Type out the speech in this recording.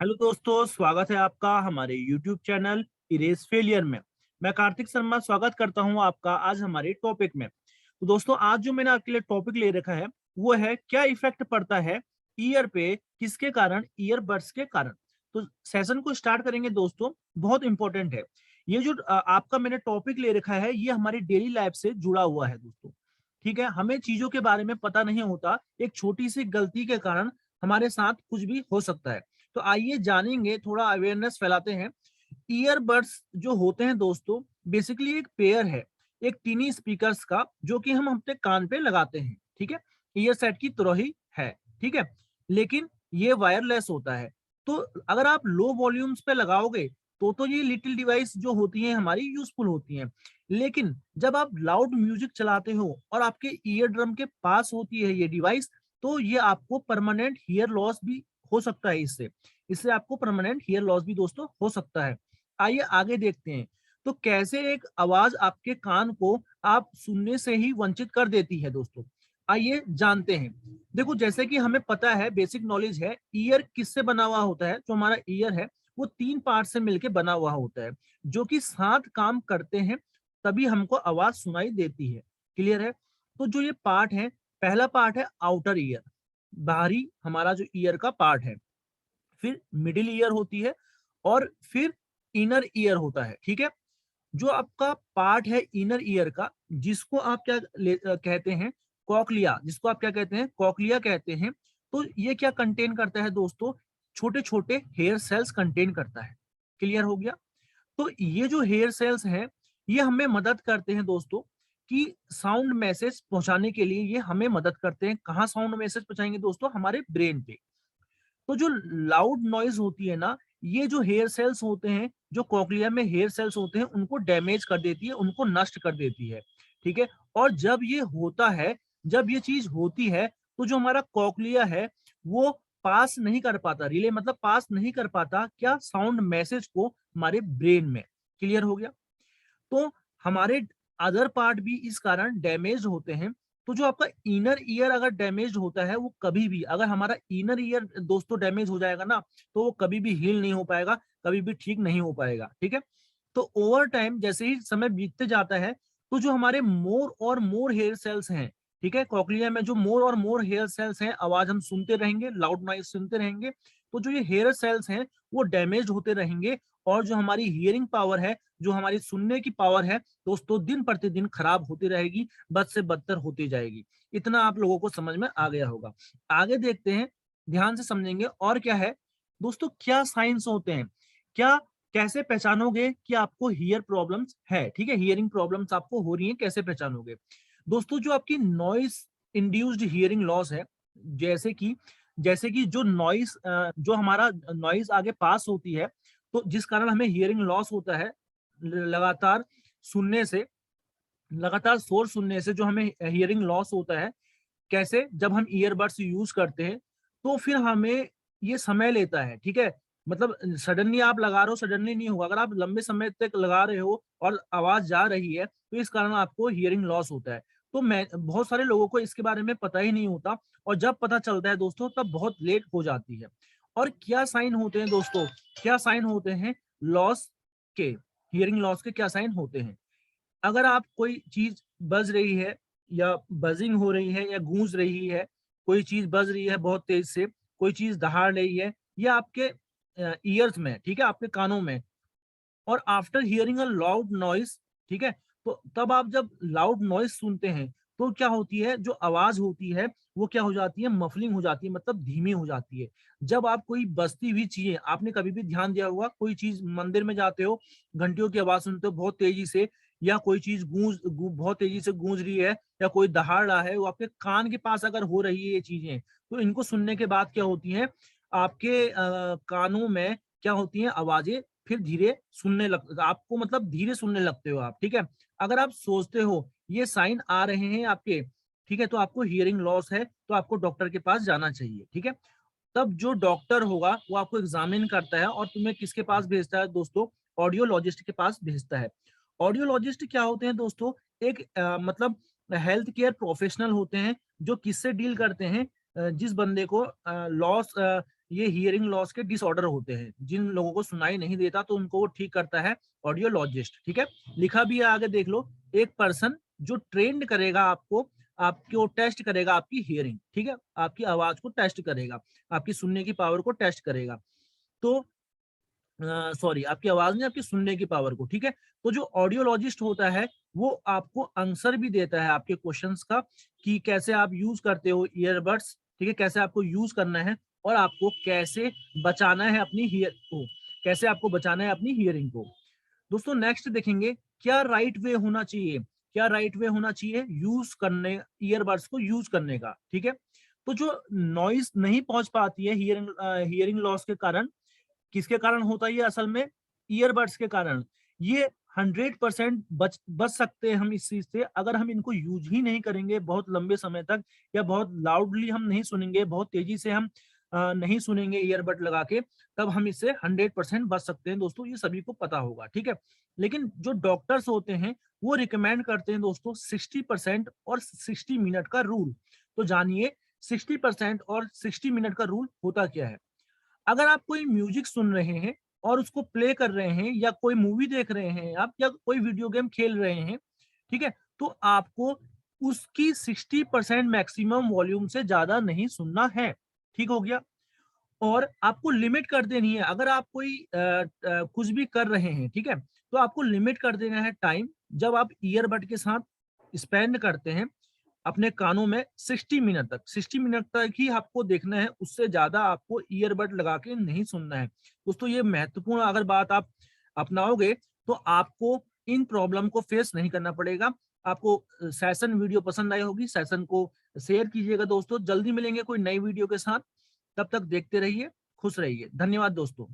Hello दोस्तों, स्वागत है आपका हमारे यूट्यूब चैनल इरेज फेलियर में। मैं कार्तिक शर्मा स्वागत करता हूं आपका आज हमारे टॉपिक में। तो दोस्तों, आज जो मैंने आपके लिए टॉपिक ले रखा है वो है क्या इफेक्ट पड़ता है ईयर पे, किसके कारण? ईयरबड्स के कारण। तो सेशन को स्टार्ट करेंगे दोस्तों, बहुत इंपॉर्टेंट है। ये जो आपका मैंने टॉपिक ले रखा है ये हमारी डेली लाइफ से जुड़ा हुआ है दोस्तों। ठीक है, हमें चीजों के बारे में पता नहीं होता, एक छोटी सी गलती के कारण हमारे साथ कुछ भी हो सकता है। तो आइए जानेंगे, थोड़ा अवेयरनेस फैलाते हैं। ईयरबड्स जो होते हैं दोस्तों, बेसिकली एक पेयर है, एक टीनी स्पीकर्स का, जो कि हम अपने कान पे लगाते हैं। ठीक है, ईयर सेट की तरह ही है। ठीक है, लेकिन ये वायरलेस होता है। तो अगर आप लो वॉल्यूम्स पे लगाओगे तो ये लिटिल डिवाइस जो होती हैं हमारी यूजफुल होती हैं। लेकिन जब आप लाउड म्यूजिक चलाते हो और आपके ईयर ड्रम के पास होती है ये डिवाइस, तो ये आपको परमानेंट हियर लॉस भी हो सकता है। इससे इससे आपको परमानेंट हियर लॉस भी दोस्तों हो सकता है। आइए आगे देखते हैं। तो कैसे एक आवाज आपके कान को आप सुनने से ही वंचित कर देती है दोस्तों, आइए जानते हैं। देखो, जैसे कि हमें पता है, बेसिक नॉलेज है, ईयर किससे बना हुआ होता है। जो हमारा ईयर है वो तीन पार्ट से मिलकर बना हुआ होता है, जो कि साथ काम करते हैं, तभी हमको आवाज सुनाई देती है। क्लियर है? तो जो ये पार्ट है, पहला पार्ट है आउटर ईयर, बाहरी हमारा जो ईयर का पार्ट है। फिर मिडिल ईयर होती है, और फिर इनर ईयर होता है। ठीक है, जो आपका पार्ट है इनर ईयर का, जिसको आप क्या कहते हैं, कॉकलिया, जिसको आप क्या कहते हैं, कॉकलिया कहते हैं। तो ये क्या कंटेन करता है दोस्तों? छोटे छोटे हेयर सेल्स कंटेन करता है। क्लियर हो गया? तो ये जो हेयर सेल्स हैं, ये हमें मदद करते हैं दोस्तों कि साउंड मैसेज पहुंचाने के लिए ये हमें मदद करते हैं। कहाँ साउंड मैसेज पहुंचाएंगे दोस्तों? हमारे ब्रेन पे। तो जो लाउड नॉइज होती है ना, ये जो हेयर सेल्स होते हैं, जो कॉकलिया में हेयर सेल्स होते हैं, उनको डैमेज कर देती है, उनको नष्ट कर देती है। ठीक है, और जब ये होता है, जब ये चीज होती है, तो जो हमारा कॉकलिया है वो पास नहीं कर पाता, रिले मतलब पास नहीं कर पाता क्या, साउंड मैसेज को हमारे ब्रेन में। क्लियर हो गया? तो हमारे अदर पार्ट भी इस कारण डैमेज होते हैं। तो जो आपका इनर ईयर अगर डैमेज होता है, वो कभी भी, अगर हमारा इनर ईयर दोस्तों डैमेज हो जाएगा ना, तो वो कभी भी हील नहीं हो पाएगा, कभी भी ठीक नहीं हो पाएगा। ठीक है, तो ओवर टाइम जैसे ही समय बीतते जाता है, तो जो हमारे मोर और मोर हेयर सेल्स हैं, ठीक है, कॉकलिया में जो मोर और मोर हेयर सेल्स हैं, आवाज हम सुनते रहेंगे, लाउड नॉइज सुनते रहेंगे, तो जो ये हेयर सेल्स हैं वो डैमेज होते रहेंगे। और जो हमारी हियरिंग पावर है, जो हमारी सुनने की पावर है दोस्तों, दिन प्रतिदिन खराब होती रहेगी, बद से बदतर होती जाएगी। इतना आप लोगों को समझ में आ गया होगा। आगे देखते हैं, ध्यान से समझेंगे। और क्या है दोस्तों, क्या साइंस होते हैं, क्या, कैसे पहचानोगे कि आपको हियर प्रॉब्लम्स है? ठीक है, हियरिंग प्रॉब्लम्स आपको हो रही है, कैसे पहचानोगे दोस्तों? जो आपकी नॉइस इंड्यूस्ड हियरिंग लॉस है, जैसे कि जो नॉइस, जो हमारा नॉइस आगे पास होती है, तो जिस कारण हमें हियरिंग लॉस होता है, लगातार सुनने से, लगातार शोर सुनने से जो हमें हियरिंग लॉस होता है, कैसे? जब हम ईयरबड्स यूज करते हैं, तो फिर हमें ये समय लेता है। ठीक है, मतलब सडनली आप लगा रहे हो, सडनली नहीं होगा। अगर आप लंबे समय तक लगा रहे हो और आवाज जा रही है, तो इस कारण आपको हियरिंग लॉस होता है। तो मैं, बहुत सारे लोगों को इसके बारे में पता ही नहीं होता, और जब पता चलता है दोस्तों, तब बहुत लेट हो जाती है। और क्या साइन होते हैं दोस्तों, क्या साइन होते हैं लॉस के, हियरिंग लॉस के क्या साइन होते हैं? अगर आप कोई चीज बज रही है, या बजिंग हो रही है, या गूंज रही है, कोई चीज बज रही है बहुत तेज से, कोई चीज दहाड़ रही है, या आपके ईयर्स में, ठीक है, आपके कानों में, और after hearing a loud noise, ठीक है, तो तब आप जब लाउड नॉइस सुनते हैं, तो क्या होती है, जो आवाज होती है वो क्या हो जाती है, मफलिंग हो जाती है, मतलब धीमी हो जाती है। जब आप कोई बजती हुई चीजें, आपने कभी भी ध्यान दिया होगा, कोई चीज मंदिर में जाते हो, घंटियों की आवाज सुनते हो बहुत तेजी से, या कोई चीज बहुत तेजी से गूंज रही है, या कोई दहाड़ रहा है, वो आपके कान के पास अगर हो रही है ये चीजें, तो इनको सुनने के बाद क्या होती है, आपके कानों में क्या होती है आवाजें, फिर धीरे सुनने लग, आपको मतलब धीरे सुनने लगते हो आप। ठीक है, अगर आप सोचते हो ये साइन आ रहे हैं आपके, ठीक है, तो आपको हियरिंग लॉस है, तो आपको डॉक्टर के पास जाना चाहिए। ठीक है, तब जो डॉक्टर होगा वो आपको एग्जामिन करता है, और तुम्हें किसके पास भेजता है दोस्तों? ऑडियोलॉजिस्ट के पास भेजता है। ऑडियोलॉजिस्ट क्या होते हैं दोस्तों? एक मतलब हेल्थ केयर प्रोफेशनल होते हैं, जो किससे डील करते हैं, जिस बंदे को लॉस ये हियरिंग लॉस के डिसऑर्डर होते हैं। जिन लोगों को सुनाई नहीं देता तो उनको वो ठीक करता है ऑडियोलॉजिस्ट, ठीक है। लिखा भी है आगे देख लो, एक पर्सन जो ट्रेंड करेगा आपको, आपको टेस्ट करेगा आपकी हियरिंग, ठीक है, आपकी आवाज को टेस्ट करेगा, आपकी सुनने की पावर को टेस्ट करेगा। तो सॉरी, आपकी आवाज नहीं, आपकी सुनने की पावर को, ठीक है। तो जो ऑडियोलॉजिस्ट होता है वो आपको आंसर भी देता है आपके क्वेश्चंस का, कि कैसे आप यूज करते हो ईयरबड्स, ठीक है, कैसे आपको यूज करना है और आपको कैसे बचाना है अपनी हियर को, कैसे आपको बचाना है अपनी हियरिंग को। दोस्तों नेक्स्ट देखेंगे, क्या राइट वे होना चाहिए, क्या राइट वे होना चाहिए यूज करने, ईयरबड्स को यूज करने का, ठीक है। तो जो नॉइज नहीं पहुंच पाती है हियरिंग लॉस के कारण, किसके कारण होता है ये असल में, ईयरबड्स के कारण। ये 100% बच सकते हैं हम इस चीज से, अगर हम इनको यूज ही नहीं करेंगे बहुत लंबे समय तक, या बहुत लाउडली हम नहीं सुनेंगे, बहुत तेजी से हम नहीं सुनेंगे ईयरबड लगा के, तब हम इससे 100% बच सकते हैं दोस्तों, ये सभी को पता होगा, ठीक है। लेकिन जो डॉक्टर्स होते हैं वो रिकमेंड करते हैं दोस्तों 60% और 60 मिनट का रूल। तो जानिए 60% और 60 मिनट का रूल होता क्या है। अगर आप कोई म्यूजिक सुन रहे हैं और उसको प्ले कर रहे हैं, या कोई मूवी देख रहे हैं आप, या कोई वीडियो गेम खेल रहे हैं, ठीक है, तो आपको उसकी 60% मैक्सिमम वॉल्यूम से ज्यादा नहीं सुनना है, ठीक हो गया। और आपको लिमिट कर देनी है, अगर आप कोई कुछ भी कर रहे हैं, ठीक है, तो आपको लिमिट कर देना है टाइम, जब आप ईयरबड के साथ स्पेंड करते हैं अपने कानों में 60 मिनट तक, 60 मिनट तक ही आपको देखना है, उससे ज्यादा आपको ईयरबड लगा के नहीं सुनना है। दोस्तों ये महत्वपूर्ण अगर बात आप अपनाओगे तो आपको इन प्रॉब्लम को फेस नहीं करना पड़ेगा। आपको सेशन वीडियो पसंद आई होगी, सेशन को शेयर कीजिएगा दोस्तों। जल्दी मिलेंगे कोई नई वीडियो के साथ, तब तक देखते रहिए, खुश रहिए। धन्यवाद दोस्तों।